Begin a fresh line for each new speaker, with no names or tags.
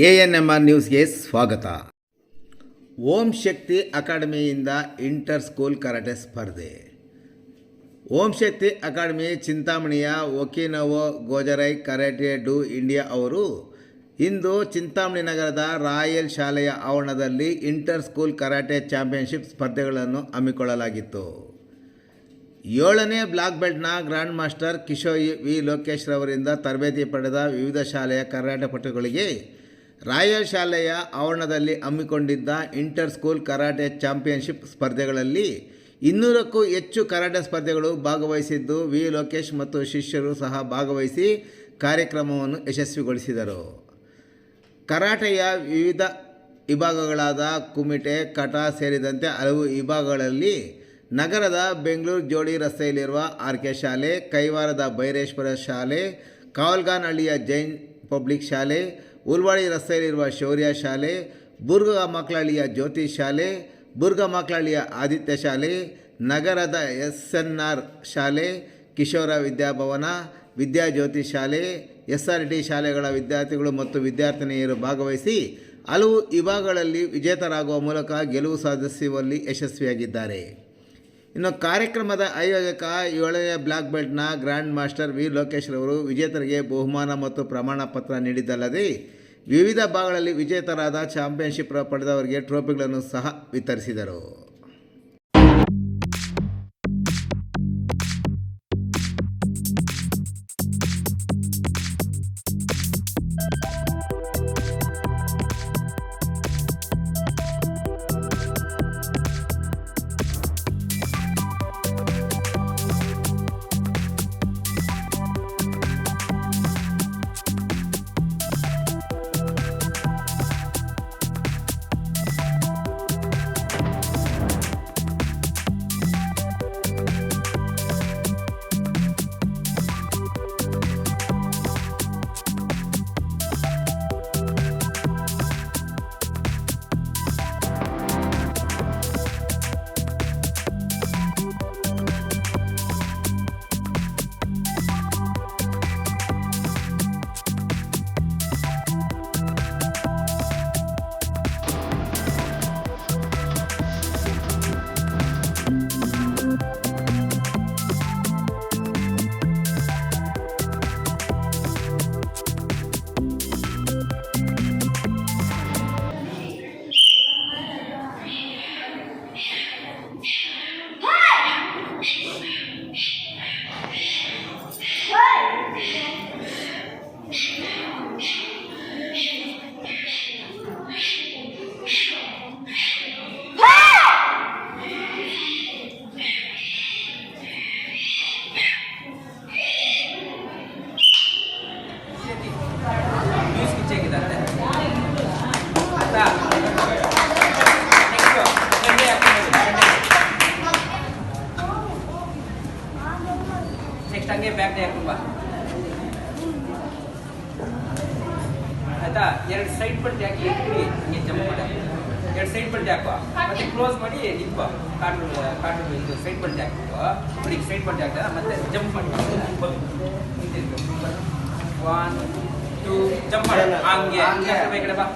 ANMR ನ್ಯೂಸ್ಗೆ ಸ್ವಾಗತ. Om Shakti ಅಕಾಡೆಮಿಯಿಂದ inter school karate ಸ್ಪರ್ಧೆ. Om Shakti academy ಚಿಂತಾಮಣಿಯ ಒಕಿನೋವಾ ಗೋಜರೈ karate do India ಅವರು ಇಂದು ಚಿಂತಾಮಣಿ ನಗರದ ರಾಯಲ್ ಶಾಲೆಯ ಆವರಣದಲ್ಲಿ ಇಂಟರ್ ಸ್ಕೂಲ್ ಕರಾಟೆ ಚಾಂಪಿಯನ್ಶಿಪ್ ಸ್ಪರ್ಧೆಗಳನ್ನು ಹಮ್ಮಿಕೊಳ್ಳಲಾಗಿತ್ತು. 7ನೇ ಬ್ಲಾಕ್ ಬೆಲ್ಟ್ನ grand master Kishore V Lokesh ರವರಿಂದ ತರಬೇತಿ ಪಡೆದ ವಿವಿಧ ಶಾಲೆಯ ಕರಾಟೆ ಪಟುಗಳಿಗೆ ರಾಯಲ್ ಶಾಲೆಯ ಆವರಣದಲ್ಲಿ ಹಮ್ಮಿಕೊಂಡಿದ್ದ ಇಂಟರ್ ಸ್ಕೂಲ್ ಕರಾಟೆ ಚಾಂಪಿಯನ್ಶಿಪ್ ಸ್ಪರ್ಧೆಗಳಲ್ಲಿ 200ಕ್ಕೂ ಹೆಚ್ಚು ಕರಾಟೆ ಸ್ಪರ್ಧೆಗಳು ಭಾಗವಹಿಸಿದ್ದು, ವಿ ಲೋಕೇಶ್ ಮತ್ತು ಶಿಷ್ಯರು ಸಹ ಭಾಗವಹಿಸಿ ಕಾರ್ಯಕ್ರಮವನ್ನು ಯಶಸ್ವಿಗೊಳಿಸಿದರು. ಕರಾಟೆಯ ವಿವಿಧ ವಿಭಾಗಗಳಾದ ಕುಮಿಟೆ, ಕಟ ಸೇರಿದಂತೆ ಹಲವು ವಿಭಾಗಗಳಲ್ಲಿ ನಗರದ ಬೆಂಗಳೂರು ಜೋಡಿ ರಸ್ತೆಯಲ್ಲಿರುವ ಆರ್ಕೆ ಶಾಲೆ, ಕೈವಾರದ ಬೈರೇಶ್ವರ ಶಾಲೆ, ಕಾವಲ್ಗಾನಹಳ್ಳಿಯ ಜೈನ್ ಪಬ್ಲಿಕ್ ಶಾಲೆ, ಉಲ್ವಾಡಿ ರಸ್ತೆಯಲ್ಲಿರುವ ಶೌರ್ಯ ಶಾಲೆ, ಬುರ್ಗಮಕ್ಲಹಳ್ಳಿಯ ಜ್ಯೋತಿ ಶಾಲೆ, ಬುರ್ಗಮಕ್ಲಹಳ್ಳಿಯ ಆದಿತ್ಯ ಶಾಲೆ, ನಗರದ SNR ಶಾಲೆ, ಕಿಶೋರ ವಿದ್ಯಾಭವನ, ವಿದ್ಯಾಜ್ಯೋತಿ ಶಾಲೆ, SRT ಶಾಲೆಗಳ ವಿದ್ಯಾರ್ಥಿಗಳು ಮತ್ತು ವಿದ್ಯಾರ್ಥಿನಿಯರು ಭಾಗವಹಿಸಿ ಹಲವು ವಿಭಾಗಗಳಲ್ಲಿ ವಿಜೇತರಾಗುವ ಮೂಲಕ ಗೆಲುವು ಸಾಧಿಸುವಲ್ಲಿ ಯಶಸ್ವಿಯಾಗಿದ್ದಾರೆ. ಇನ್ನು ಕಾರ್ಯಕ್ರಮದ ಆಯೋಜಕ 7ನೇ ಬ್ಲಾಕ್ ಬೆಲ್ಟ್ನ ಗ್ರ್ಯಾಂಡ್ ಮಾಸ್ಟರ್ ವಿ ಲೋಕೇಶ್ ರವರು ವಿಜೇತರಿಗೆ ಬಹುಮಾನ ಮತ್ತು ಪ್ರಮಾಣ ಪತ್ರ ನೀಡಿದ್ದಲ್ಲದೆ ವಿವಿಧ ಭಾಗಗಳಲ್ಲಿ ವಿಜೇತರಾದ ಚಾಂಪಿಯನ್ಶಿಪ್ ಪಡೆದವರಿಗೆ ಟ್ರೋಫಿಗಳನ್ನು ಸಹ ವಿತರಿಸಿದರು.
ನೆಕ್ಸ್ಟ್ ಹಂಗೆ ಬ್ಯಾಕ್ ಡೇ ಹಾಕುವ ಆಯ್ತಾ. 2 ಸೈಡ್ ಪಲ್ಟಿ ಹಾಕಿ ಹಂಗೆ ಜಂಪ್ ಮಾಡಿ 2 ಸೈಡ್ ಪಲ್ಟಿ ಹಾಕುವ, ಮತ್ತೆ ಕ್ಲೋಸ್ ಮಾಡಿ ನಿಂತ್ಕೋ. ಕಾಟು ಇದು ಸೈಡ್ ಪಲ್ಟಿ ಹಾಕ್ಬಿಟ್ಟು ನೋಡಿ, ಸೈಡ್ ಪಲ್ಟಿ ಹಾಕ್ತಾ ಮತ್ತೆ ಜಂಪ್ ಮಾಡಿ 1 2 ಜಂಪ್ ಮಾಡಿ ಹಂಗೆ ಈ ಕಡೆ ಬಾ.